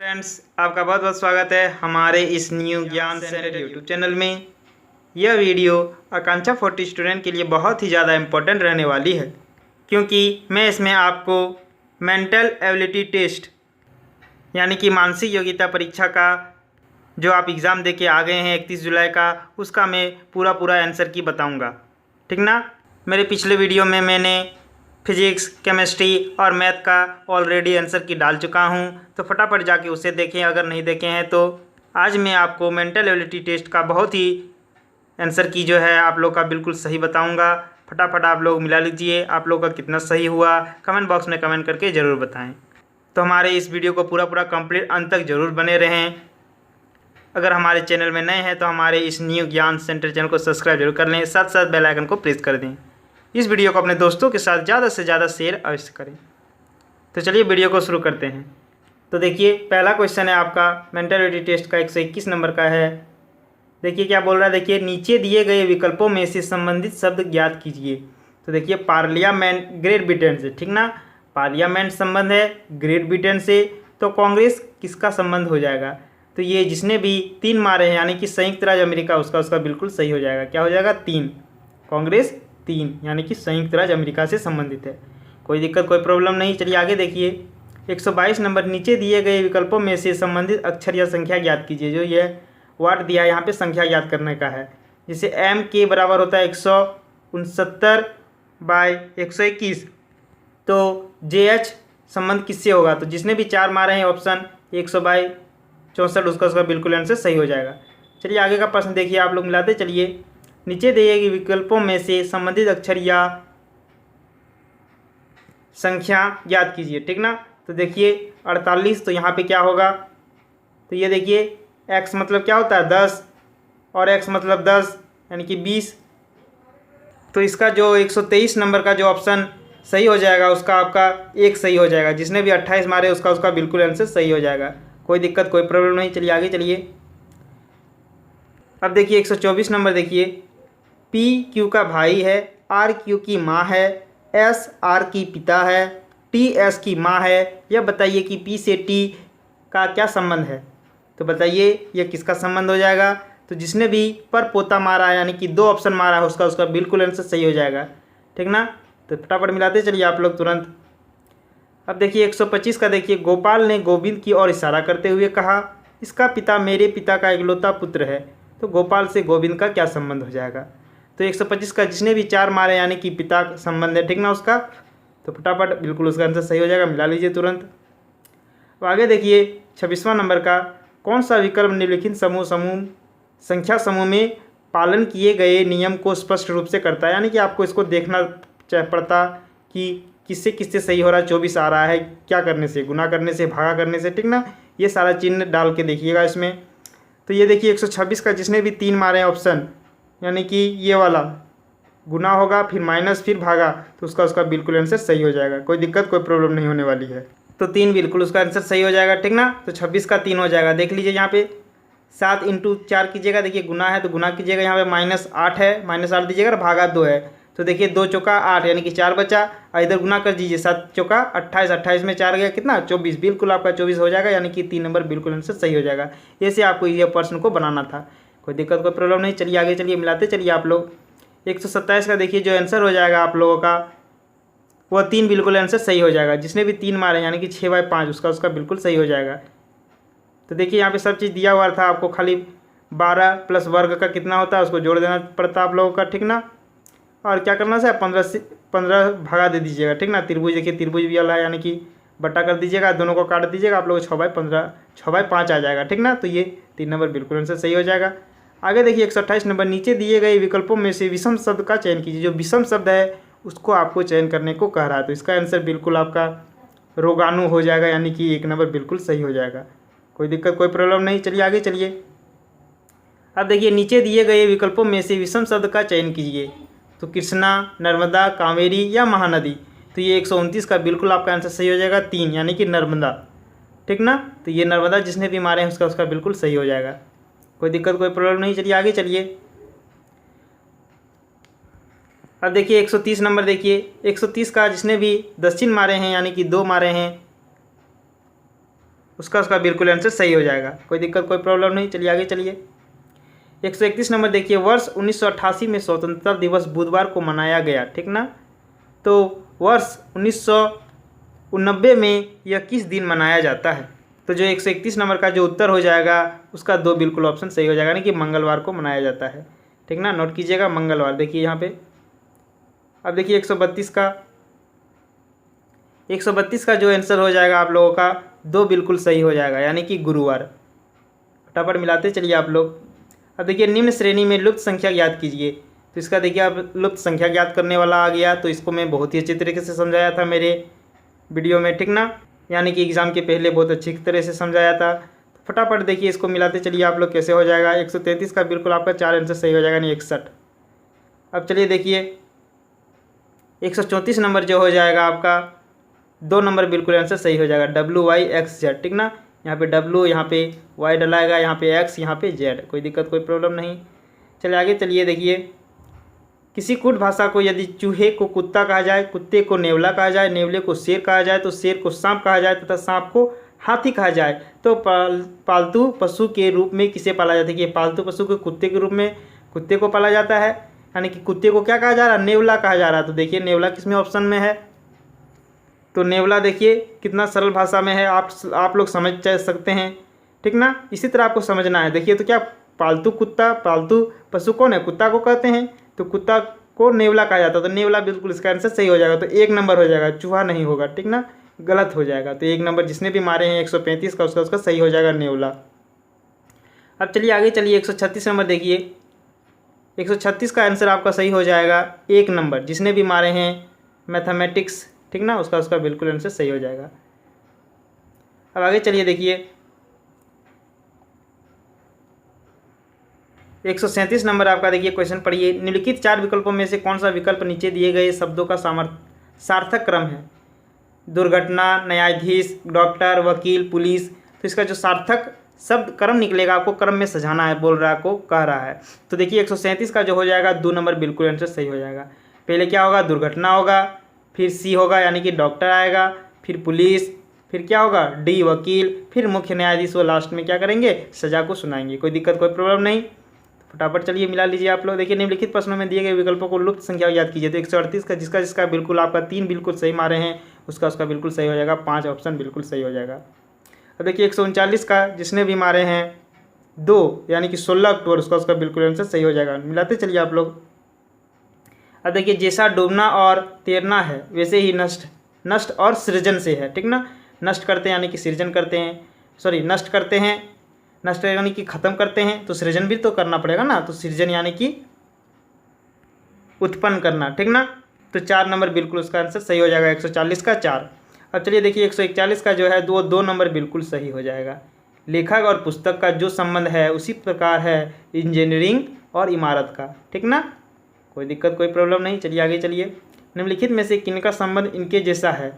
Friends, आपका बहुत बहुत स्वागत है हमारे इस न्यू ज्ञान सेंटर यूट्यूब चैनल में। यह वीडियो आकांक्षा 40 स्टूडेंट के लिए बहुत ही ज़्यादा इम्पोर्टेंट रहने वाली है, क्योंकि मैं इसमें आपको मेंटल एबिलिटी टेस्ट यानी कि मानसिक योग्यता परीक्षा का जो आप एग्ज़ाम दे के आ गए हैं 31 जुलाई का, उसका मैं पूरा आंसर की बताऊँगा। ठीक ना। मेरे पिछले वीडियो में मैंने फिजिक्स, केमिस्ट्री और मैथ का ऑलरेडी आंसर की डाल चुका हूं, तो फटाफट जाके उसे देखें अगर नहीं देखे हैं तो। आज मैं आपको मेंटल एबिलिटी टेस्ट का बहुत ही आंसर की जो है आप लोग का बिल्कुल सही बताऊंगा। फटाफट आप लोग मिला लीजिए, आप लोग का कितना सही हुआ कमेंट बॉक्स में कमेंट करके ज़रूर बताएँ। तो हमारे इस वीडियो को पूरा कंप्लीट अंत तक ज़रूर बने रहें। अगर हमारे चैनल में नए हैं तो हमारे इस न्यू ज्ञान सेंटर चैनल को सब्सक्राइब जरूर कर लें, साथ साथ बेल आइकन को प्रेस कर दें। इस वीडियो को अपने दोस्तों के साथ ज़्यादा से ज़्यादा शेयर अवश्य करें। तो चलिए वीडियो को शुरू करते हैं। तो देखिए, पहला क्वेश्चन है आपका मेंटल एबिलिटी टेस्ट का 121 नंबर का है। देखिए क्या बोल रहा है, देखिए नीचे दिए गए विकल्पों में से संबंधित शब्द ज्ञात कीजिए। तो देखिए पार्लियामेंट ग्रेट ब्रिटेन से, ठीक ना, पार्लियामेंट संबंध है ग्रेट ब्रिटेन से, तो कांग्रेस किसका संबंध हो जाएगा। तो ये जिसने भी 3 मारे हैं यानी कि संयुक्त राज्य अमेरिका, उसका बिल्कुल सही हो जाएगा। क्या हो जाएगा, 3। कांग्रेस 3 यानी कि संयुक्त राज्य अमेरिका से संबंधित है। कोई दिक्कत कोई प्रॉब्लम नहीं। चलिए आगे देखिए 122 नंबर, नीचे दिए गए विकल्पों में से संबंधित अक्षर या संख्या ज्ञात कीजिए। जो ये वाट दिया है यहाँ पे संख्या ज्ञात करने का है। जैसे एम के बराबर होता है 169/121, तो जे एच संबंध किससे होगा। तो जिसने भी 4 मारे हैं ऑप्शन 100/64, उसका बिल्कुल आंसर सही हो जाएगा। चलिए आगे का प्रश्न देखिए, आप लोग मिलाते चलिए। नीचे दिए गए विकल्पों में से संबंधित अक्षर या संख्या ज्ञात कीजिए। ठीक ना। तो देखिए 48, तो यहाँ पे क्या होगा, तो ये देखिए x मतलब क्या होता है 10 और x मतलब 10 यानी कि 20। तो इसका जो 123 नंबर का जो ऑप्शन सही हो जाएगा, उसका आपका 1 सही हो जाएगा। जिसने भी 28 मारे उसका बिल्कुल आंसर सही हो जाएगा। कोई दिक्कत कोई प्रॉब्लम नहीं। चलिए आगे चलिए। अब देखिए 124 नंबर, देखिए पी क्यू का भाई है, आर क्यू की माँ है, एस आर की पिता है, टी एस की माँ है। यह बताइए कि पी से टी का क्या संबंध है। तो बताइए यह किसका संबंध हो जाएगा। तो जिसने भी पर पोता मारा है यानी कि 2 ऑप्शन मारा है उसका बिल्कुल आंसर सही हो जाएगा। ठीक ना। तो फटाफट मिलाते चलिए आप लोग तुरंत। अब देखिए 125 का, देखिए गोपाल ने गोविंद की ओर इशारा करते हुए कहा, इसका पिता मेरे पिता का इकलौता पुत्र है। तो गोपाल से गोविंद का क्या संबंध हो जाएगा। तो 125 का जिसने भी 4 मारे यानी कि पिता का संबंध है, ठीक ना उसका, तो फटाफट बिल्कुल उसका आंसर सही हो जाएगा। मिला लीजिए तुरंत। अब आगे देखिए 26वां नंबर का, कौन सा विकल्प निम्नलिखित संख्या समूह में पालन किए गए नियम को स्पष्ट रूप से करता है। यानी कि आपको इसको देखना पड़ता कि किससे किससे सही हो रहा है। 24 आ रहा है क्या करने से, गुना करने से, भागा करने से, ठीक ना। ये सारा चिन्ह डाल के देखिएगा इसमें। तो ये देखिए 126 का जिसने भी 3 मारे हैं ऑप्शन, यानी कि ये वाला गुना होगा फिर माइनस फिर भागा, तो उसका बिल्कुल आंसर सही हो जाएगा। कोई दिक्कत कोई प्रॉब्लम नहीं होने वाली है। तो 3 बिल्कुल उसका आंसर सही हो जाएगा। ठीक ना। तो 26 का 3 हो जाएगा। देख लीजिए यहाँ पे 7 × 4 कीजिएगा, देखिए गुना है तो गुना कीजिएगा, यहाँ पे -8 है, -8 दीजिएगा और भागा 2 है। तो देखिए 2 चौका 8 यानी कि 4 बचा, और इधर गुना कर दीजिए 7 चौका 28, 28 में 4 गया कितना 24, बिल्कुल आपका 24 हो जाएगा। यानी कि 3 नंबर बिल्कुल आंसर सही हो जाएगा। ऐसे आपको ये प्रश्न को बनाना था। कोई दिक्कत कोई प्रॉब्लम नहीं। चलिए आगे चलिए मिलाते चलिए आप लोग। 127 का देखिए जो आंसर हो जाएगा आप लोगों का, वो 3 बिल्कुल आंसर सही हो जाएगा। जिसने भी 3 मारे यानी कि 6/5 उसका बिल्कुल सही हो जाएगा। तो देखिए यहाँ पे सब चीज़ दिया हुआ था आपको, खाली 12 प्लस वर्ग का कितना होता है उसको जोड़ देना पड़ता आप लोगों का। ठीक ना। और क्या करना है 15 भागा दे दीजिएगा। ठीक ना। त्रिभुज देखिए त्रिभुज भी वाला है यानी कि बट्टा कर दीजिएगा, दोनों को काट दीजिएगा, आप लोग 6/5 आ जाएगा। ठीक ना। तो ये 3 नंबर बिल्कुल आंसर सही हो जाएगा। आगे देखिए 128 नंबर, नीचे दिए गए विकल्पों में से विषम शब्द का चयन कीजिए। जो विषम शब्द है उसको आपको चयन करने को कह रहा है। तो इसका आंसर बिल्कुल आपका रोगाणु हो जाएगा, यानी कि 1 नंबर बिल्कुल सही हो जाएगा। कोई दिक्कत कोई प्रॉब्लम नहीं। चलिए आगे चलिए। अब देखिए नीचे दिए गए विकल्पों में से विषम शब्द का चयन कीजिए। तो कृष्णा, नर्मदा, कावेरी या महानदी। तो ये 129 का बिल्कुल आपका आंसर सही हो जाएगा, 3 यानी कि नर्मदा। ठीक ना। तो ये नर्मदा जिसने भी मारे हैं उसका बिल्कुल सही हो जाएगा। कोई दिक्कत कोई प्रॉब्लम नहीं। चलिए आगे चलिए। अब देखिए 130 नंबर, देखिए 130 का जिसने भी 10 चिन्ह मारे हैं यानी कि 2 मारे हैं, उसका बिल्कुल आंसर सही हो जाएगा। कोई दिक्कत कोई प्रॉब्लम नहीं। चलिए आगे चलिए। 131 नंबर देखिए, वर्ष 1988 में स्वतंत्रता दिवस बुधवार को मनाया गया, ठीक ना। तो वर्ष 1989 में यह किस दिन मनाया जाता है? तो जो 131 नंबर का जो उत्तर हो जाएगा उसका 2 बिल्कुल ऑप्शन सही हो जाएगा, यानी कि मंगलवार को मनाया जाता है, ठीक ना। नोट कीजिएगा मंगलवार। देखिए यहाँ पे अब देखिए 132 का जो आंसर हो जाएगा आप लोगों का 2 बिल्कुल सही हो जाएगा, यानी कि गुरुवार। फटाफट मिलाते चलिए आप लोग। अब देखिए निम्न श्रेणी में लुप्त संख्या ज्ञात कीजिए। तो इसका देखिए अब लुप्त संख्या ज्ञात करने वाला आ गया। तो इसको मैं बहुत ही अच्छे तरीके से समझाया था मेरे वीडियो में, ठीक ना, यानी कि एग्ज़ाम के पहले बहुत अच्छी तरह से समझाया था। तो फटाफट देखिए इसको मिलाते चलिए आप लोग कैसे हो जाएगा। 133 का बिल्कुल आपका 4 आंसर सही हो जाएगा, यानी 61। अब चलिए देखिए 134 नंबर जो हो जाएगा आपका 2 नंबर बिल्कुल आंसर सही हो जाएगा, WYXZ, ठीक ना। यहाँ पे W, यहाँ पे Y डलाएगा, यहाँ पे X, यहाँ पे Z। कोई दिक्कत कोई प्रॉब्लम नहीं। चलिए आगे चलिए। देखिए किसी कूट भाषा को यदि चूहे को कुत्ता कहा जाए, कुत्ते को नेवला कहा जाए, नेवले को शेर कहा जाए, तो शेर को सांप कहा जाए तथा सांप को हाथी कहा जाए, तो पालतू पशु के रूप में किसे पाला जाता है? कि पालतू पशु को कुत्ते के रूप में कुत्ते को पाला जाता है, यानी कि कुत्ते को क्या कहा जा रहा है? नेवला कहा जा रहा है। तो देखिए नेवला किसमें ऑप्शन में है? तो नेवला देखिए कितना सरल भाषा में है, आप लोग समझ सकते हैं, ठीक ना। इसी तरह आपको समझना है। देखिए तो क्या पालतू कुत्ता, पालतू पशु कौन है? कुत्ता को कहते हैं। तो कुत्ता को नेवला कहा जाता है, तो नेवला बिल्कुल इसका आंसर सही हो जाएगा। तो 1 नंबर हो जाएगा, चूहा नहीं होगा, ठीक ना, गलत हो जाएगा। तो 1 नंबर जिसने भी मारे हैं 135 का उसका सही हो जाएगा नेवला। अब चलिए आगे चलिए 136 नंबर देखिए। 136 का आंसर आपका सही हो जाएगा 1 नंबर, जिसने भी मारे हैं मैथमेटिक्स, ठीक ना, उसका बिल्कुल आंसर सही हो जाएगा। अब आगे चलिए देखिए 137 नंबर आपका देखिए क्वेश्चन पढ़िए। निम्नलिखित 4 विकल्पों में से कौन सा विकल्प नीचे दिए गए शब्दों का सार्थक क्रम है? दुर्घटना, न्यायाधीश, डॉक्टर, वकील, पुलिस। तो इसका जो सार्थक शब्द क्रम निकलेगा आपको क्रम में सजाना है, बोल रहा है, आपको कह रहा है। तो देखिए 137 का जो हो जाएगा 2 नंबर बिल्कुल आंसर सही हो जाएगा। पहले क्या होगा? दुर्घटना होगा, फिर सी होगा यानी कि डॉक्टर आएगा, फिर पुलिस, फिर क्या होगा? डी वकील, फिर मुख्य न्यायाधीश, वो लास्ट में क्या करेंगे? सजा को सुनाएंगे। कोई दिक्कत कोई प्रॉब्लम नहीं। फटाफट चलिए मिला लीजिए आप लोग। देखिए निम्नलिखित प्रश्नों में दिए गए विकल्पों को लुप्त संख्या याद कीजिए। तो 138 का जिसका बिल्कुल आपका 3 बिल्कुल सही मारे हैं उसका बिल्कुल सही हो जाएगा, 5 ऑप्शन बिल्कुल सही हो जाएगा। अब देखिए 139 का जिसने भी मारे हैं 2 यानी कि 16 अक्टूबर, उसका बिल्कुल आंसर सही हो जाएगा। मिलाते चलिए आप लोग। अब देखिए जैसा डूबना और तैरना है वैसे ही नष्ट और सृजन से है, ठीक ना। नष्ट करते हैं यानी कि सृजन करते हैं, नष्ट करते हैं, नष्ट यानी कि ख़त्म करते हैं, तो सृजन भी तो करना पड़ेगा ना। तो सृजन यानी कि उत्पन्न करना, ठीक ना। तो 4 नंबर बिल्कुल उसका आंसर सही हो जाएगा, 140 का 4। अब चलिए देखिए 141 का जो है 2 नंबर बिल्कुल सही हो जाएगा। लेखक और पुस्तक का जो संबंध है उसी प्रकार है इंजीनियरिंग और इमारत का, ठीक ना। कोई दिक्कत कोई प्रॉब्लम नहीं। चलिए आगे चलिए। निम्नलिखित में से किनका संबंध इनके जैसा है?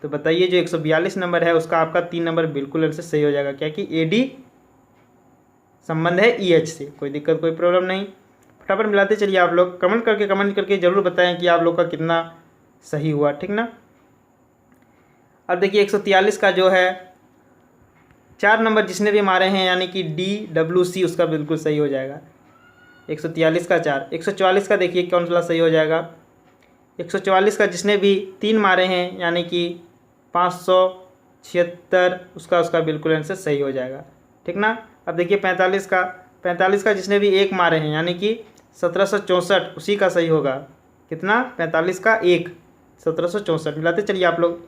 तो बताइए। जो 142 नंबर है उसका आपका 3 नंबर बिल्कुल आंसर सही हो जाएगा, क्या कि AD संबंध है EH से। कोई दिक्कत कोई प्रॉब्लम नहीं। फटाफट मिलाते चलिए आप लोग। कमेंट करके ज़रूर बताएं कि आप लोग का कितना सही हुआ, ठीक ना। अब देखिए 143 का जो है 4 नंबर जिसने भी मारे हैं यानी कि DWC उसका बिल्कुल सही हो जाएगा, 143 का 4। 144 का देखिए कौन सा सही हो जाएगा? 144 का जिसने भी 3 मारे हैं यानी कि 576 उसका बिल्कुल आंसर सही हो जाएगा, ठीक ना। अब देखिए 45 का जिसने भी 1 मारे हैं यानी कि 1764 उसी का सही होगा। कितना? 45 का 1, 1764। मिलाते चलिए आप लोग।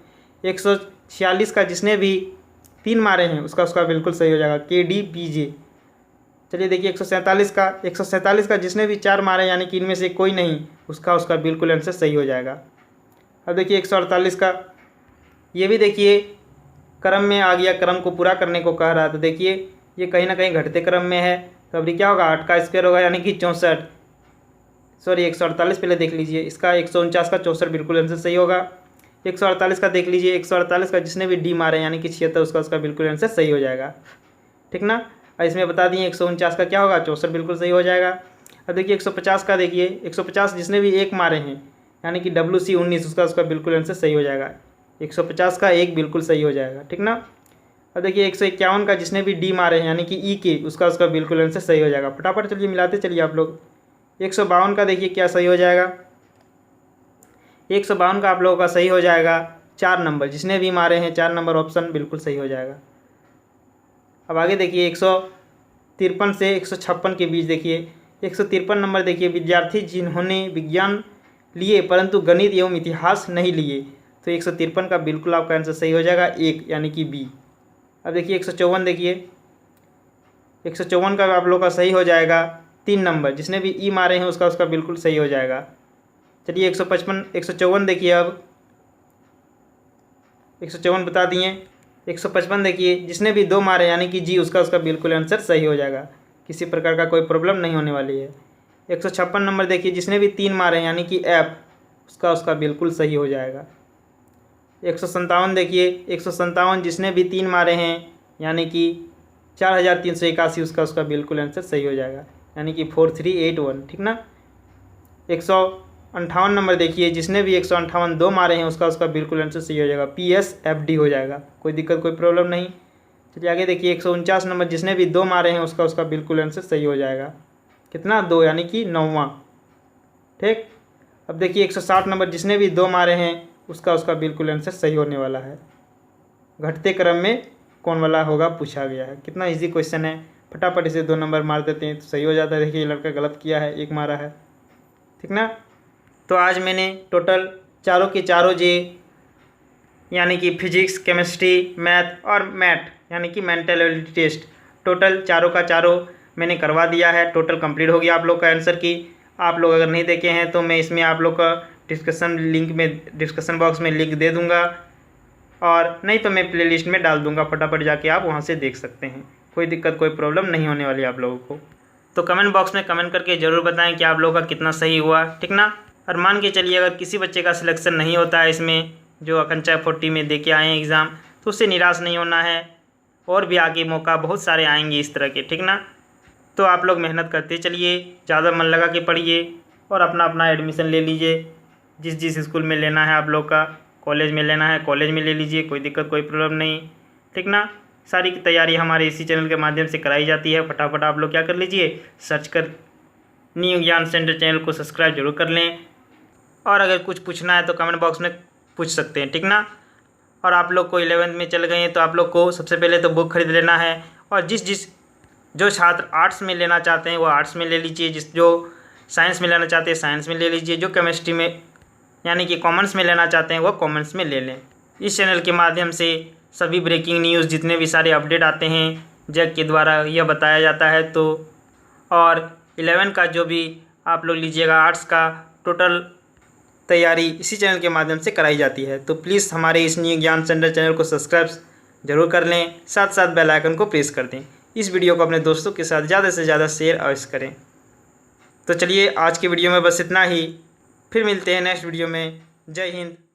146 का जिसने भी 3 मारे हैं उसका बिल्कुल सही हो जाएगा, KDPJ। चलिए देखिए 147 का जिसने भी 4 मारे यानी कि इनमें से कोई नहीं, उसका बिल्कुल आंसर सही हो जाएगा। अब देखिए 148 का, ये भी देखिए क्रम में आ गया, क्रम को पूरा करने को कह रहा है। तो देखिए ये कहीं ना कहीं घटते क्रम में है, तो अभी क्या होगा? 8 का स्क्वायर होगा यानी कि 64। 148 पहले देख लीजिए। इसका 149 का 64 बिल्कुल आंसर सही होगा। 148 का देख लीजिए। 148 का जिसने भी D मारे यानी कि 76 उसका बिल्कुल आंसर सही हो जाएगा, ठीक ना। और इसमें बता दिए 149 का क्या होगा? 64 बिल्कुल सही हो जाएगा। अब देखिए 150 का देखिए, 150 जिसने भी 1 मारे हैं यानी कि WC 19 उसका बिल्कुल आंसर सही हो जाएगा। 150 का 1 बिल्कुल सही हो जाएगा, ठीक ना। अब देखिए 151 का जिसने भी डी मारे हैं यानी कि ई के, उसका बिल्कुल आंसर सही हो जाएगा। फटाफट चलिए मिलाते चलिए आप लोग। 152 का देखिए क्या सही हो जाएगा। 152 का आप लोगों का सही हो जाएगा 4 नंबर, जिसने भी मारे हैं 4 नंबर ऑप्शन बिल्कुल सही हो जाएगा। अब आगे देखिए 153 से 156 के बीच देखिए 153 नंबर देखिए, विद्यार्थी जिन्होंने विज्ञान लिए परंतु गणित एवं इतिहास नहीं लिए, तो 153 का बिल्कुल आपका आंसर सही हो जाएगा 1 यानी कि बी। अब देखिए 154 देखिए 154 का आप लोग का सही हो जाएगा 3 नंबर, जिसने भी ई मारे हैं उसका बिल्कुल सही हो जाएगा। चलिए 154 देखिए, अब 154 बता दिए। 155 देखिए, जिसने भी 2 मारे यानी कि जी, उसका बिल्कुल आंसर सही हो जाएगा, किसी प्रकार का कोई प्रॉब्लम नहीं होने वाली है। 156 नंबर देखिए, जिसने भी 3 मारे यानी कि एफ, उसका बिल्कुल सही हो जाएगा। 157 देखिए 157, जिसने भी 3 मारे हैं यानी कि 4381, उसका बिल्कुल आंसर सही हो जाएगा, यानी कि 4381, ठीक ना। 158 नंबर देखिए, जिसने भी 158 2 मारे हैं उसका बिल्कुल आंसर सही हो जाएगा, PSFD हो जाएगा, कोई दिक्कत कोई प्रॉब्लम नहीं। चलिए आगे देखिए 149 नंबर, जिसने भी 2 मारे हैं उसका बिल्कुल आंसर सही हो जाएगा, कितना 2 यानी कि 9वां, ठीक। अब देखिए 160 नंबर, जिसने भी 2 मारे हैं उसका बिल्कुल आंसर सही होने वाला है। घटते क्रम में कौन वाला होगा पूछा गया है, कितना इजी क्वेश्चन है। फटाफट इसे 2 नंबर मार देते हैं तो सही हो जाता है। देखिए लड़का गलत किया है, 1 मारा है, ठीक ना। तो आज मैंने टोटल चारों के चारों जे यानी कि फिजिक्स, केमिस्ट्री, मैथ और मैट यानी कि मेंटल एबिलिटी टेस्ट, टोटल चारों का चारों मैंने करवा दिया है। टोटल कंप्लीट हो गया आप लोग का आंसर की। आप लोग अगर नहीं देखे हैं तो मैं इसमें आप लोग का डिस्कशन बॉक्स में लिंक दे दूंगा, और नहीं तो मैं प्लेलिस्ट में डाल दूंगा, फटाफट जाके आप वहां से देख सकते हैं। कोई दिक्कत कोई प्रॉब्लम नहीं होने वाली आप लोगों को। तो कमेंट बॉक्स में कमेंट करके ज़रूर बताएं कि आप लोगों का कितना सही हुआ, ठीक ना। और मान के चलिए अगर किसी बच्चे का सिलेक्शन नहीं होता है इसमें, जो आकांक्षा 40 में दे के आए हैं एग्ज़ाम, तो उससे निराश नहीं होना है, और भी आगे मौका बहुत सारे आएंगे इस तरह के, ठीक ना। तो आप लोग मेहनत करते चलिए, ज़्यादा मन लगा के पढ़िए और अपना अपना एडमिशन ले लीजिए। जिस स्कूल में लेना है आप लोग का, कॉलेज में लेना है कॉलेज में ले लीजिए, कोई दिक्कत कोई प्रॉब्लम नहीं, ठीक ना। सारी की तैयारी हमारे इसी चैनल के माध्यम से कराई जाती है। फटाफट आप लोग क्या कर लीजिए, सर्च कर न्यू ज्ञान सेंटर चैनल को सब्सक्राइब जरूर कर लें, और अगर कुछ पूछना है तो कमेंट बॉक्स में पूछ सकते हैं, ठीक ना। और आप लोग को 11th में चल गए हैं तो आप लोग को सबसे पहले तो बुक खरीद लेना है, और जो छात्र आर्ट्स में लेना चाहते हैं वो आर्ट्स में ले लीजिए, जो साइंस में लेना चाहते हैं साइंस में ले लीजिए, जो केमिस्ट्री में यानी कि कॉमर्स में लेना चाहते हैं वो कॉमर्स में ले लें। इस चैनल के माध्यम से सभी ब्रेकिंग न्यूज़ जितने भी सारे अपडेट आते हैं जग के द्वारा यह बताया जाता है। तो और 11 का जो भी आप लोग लीजिएगा आर्ट्स का, टोटल तैयारी इसी चैनल के माध्यम से कराई जाती है। तो प्लीज़ हमारे इस न्यू ज्ञान सेंटर चैनल को सब्सक्राइब जरूर कर लें, साथ साथ बेल आइकन को प्रेस कर दें। इस वीडियो को अपने दोस्तों के साथ ज़्यादा से ज़्यादा शेयर अवश्य करें। तो चलिए आज की वीडियो में बस इतना ही, फिर मिलते हैं नेक्स्ट वीडियो में। जय हिंद।